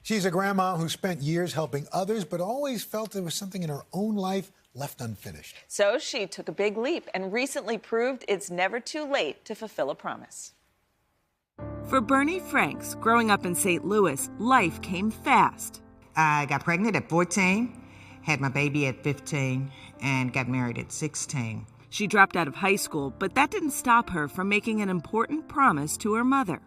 She's a grandma who spent years helping others, but always felt there was something in her own life left unfinished. So she took a big leap and recently proved it's never too late to fulfill a promise. For Bernie Franks, growing up in St. Louis, life came fast. I got pregnant at 14, had my baby at 15, and got married at 16. She dropped out of high school, but that didn't stop her from making an important promise to her mother.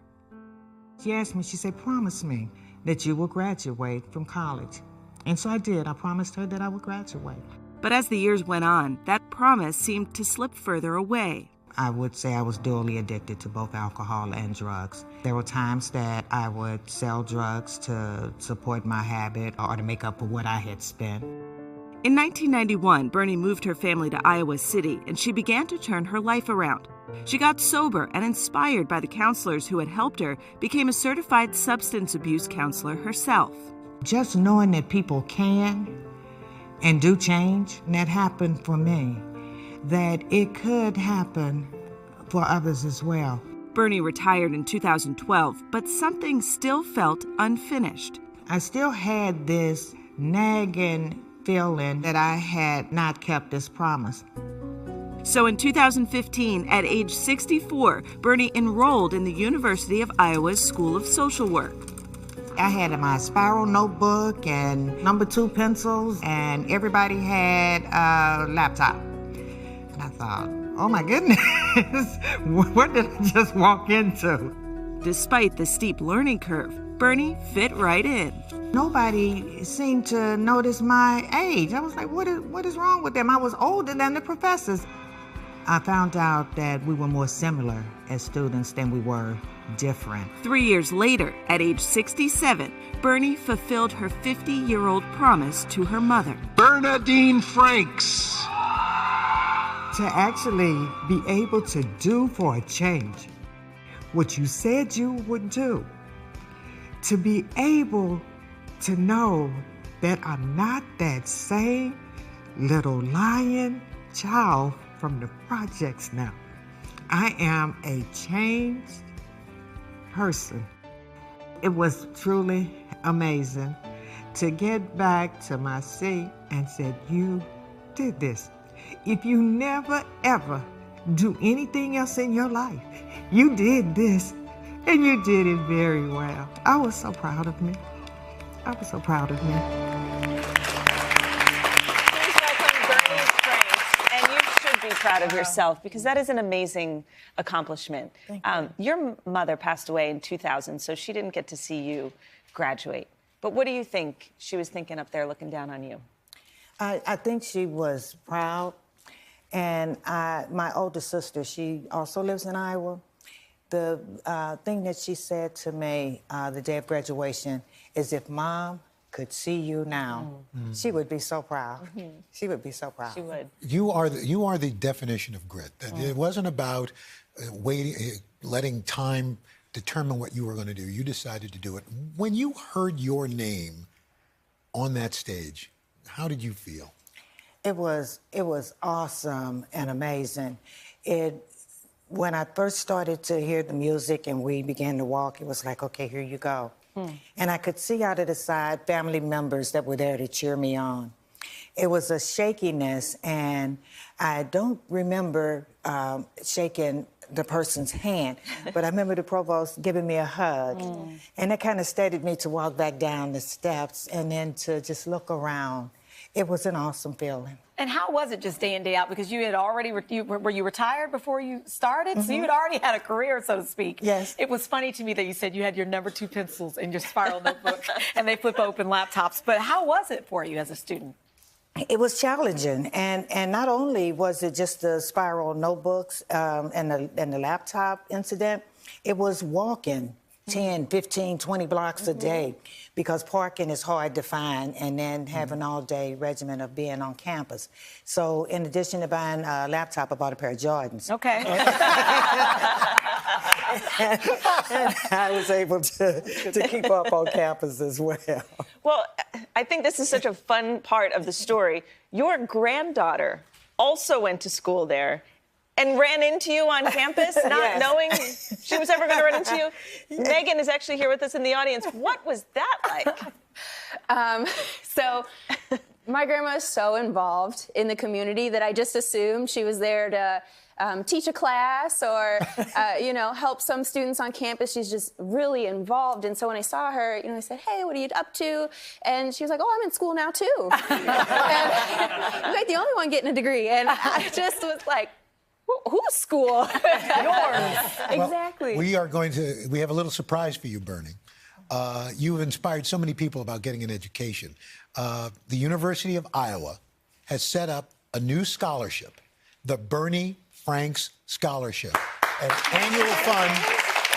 She asked me, she said, promise me that you will graduate from college. And so I did. I promised her that I would graduate. But as the years went on, that promise seemed to slip further away. I would say I was dually addicted to both alcohol and drugs. There were times that I would sell drugs to support my habit or to make up for what I had spent. In 1991, Bernie moved her family to Iowa City, and she began to turn her life around. She got sober and, inspired by the counselors who had helped her, became a certified substance abuse counselor herself. Just knowing that people can and do change, and that happened for me, that it could happen for others as well. Bernie retired in 2012, but something still felt unfinished. I still had this nagging feeling that I had not kept this promise. So in 2015, at age 64, Bernie enrolled in the University of Iowa's School of Social Work. I had my spiral notebook and number 2 pencils, and everybody had a laptop. And I thought, oh my goodness, what did I just walk into? Despite the steep learning curve, Bernie fit right in. Nobody seemed to notice my age. I was like, what is wrong with them? I was older than the professors. I found out that we were more similar as students than we were different. 3 years later, at age 67, Bernie fulfilled her 50-year-old promise to her mother. Bernadine Franks. To actually be able to do for a change what you said you would do. To be able to know that I'm not that same little lying child from the projects now. I am a changed person. It was truly amazing to get back to my seat and said, you did this. If you never, ever do anything else in your life, you did this, and you did it very well. I was so proud of me. I was so proud of me. Please welcome Bernie Franks. And you should be proud of yourself, because that is an amazing accomplishment. Thank you. Your mother passed away in 2000, so she didn't get to see you graduate. But what do you think she was thinking up there looking down on you? I think she was proud. And my older sister, she also lives in Iowa. The thing that she said to me the day of graduation is, if Mom could see you now, she would be so proud. She would be so proud. She would. You are the definition of grit. It wasn't about letting time determine what you were going to do. You decided to do it. When you heard your name on that stage, how did you feel? It was awesome and amazing. When I first started to hear the music and we began to walk, it was like, okay, here you go. And I could see out of the side family members that were there to cheer me on. It was a shakiness, and I don't remember shaking the person's hand, but I remember the provost giving me a hug. And that kind of steadied me to walk back down the steps and then to just look around. It was an awesome feeling. And how was it just day in, day out? Because you had already, were you retired before you started? So you had already had a career, so to speak. Yes. It was funny to me that you said you had your number 2 pencils in your spiral notebook and they flip open laptops. But how was it for you as a student? It was challenging, and not only was it just the spiral notebooks and the laptop incident, it was walking 10, 15, 20 blocks a day, because parking is hard to find, and then have an all-day regimen of being on campus. So in addition to buying a laptop, I bought a pair of Jordans. Okay. And I was able to keep up on campus as well. Well, I think this is such a fun part of the story. Your granddaughter also went to school there, and ran into you on campus, not knowing she was ever going to run into you. Megan is actually here with us in the audience. What was that like? So my grandma is so involved in the community that I just assumed she was there to teach a class or, help some students on campus. She's just really involved. And so when I saw her, I said, hey, what are you up to? And she was like, oh, I'm in school now, too. And I'm like the only one getting a degree. And I just was like, whose school? Yours. Exactly. Well, we have a little surprise for you, Bernie. You've inspired so many people about getting an education. The University of Iowa has set up a new scholarship, the Bernie Franks Scholarship, an annual fund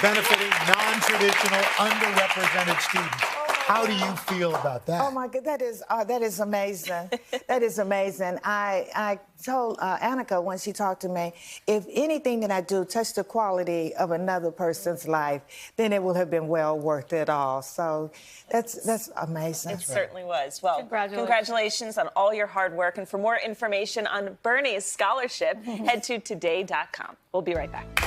benefiting non-traditional, underrepresented students. How do you feel about that? Oh my God, that is amazing. That is amazing. I told Annika when she talked to me, if anything that I do touch the quality of another person's life, then it will have been well worth it all. So that's amazing. It certainly was. Well, congratulations on all your hard work. And for more information on Bernie's scholarship, head to today.com. We'll be right back.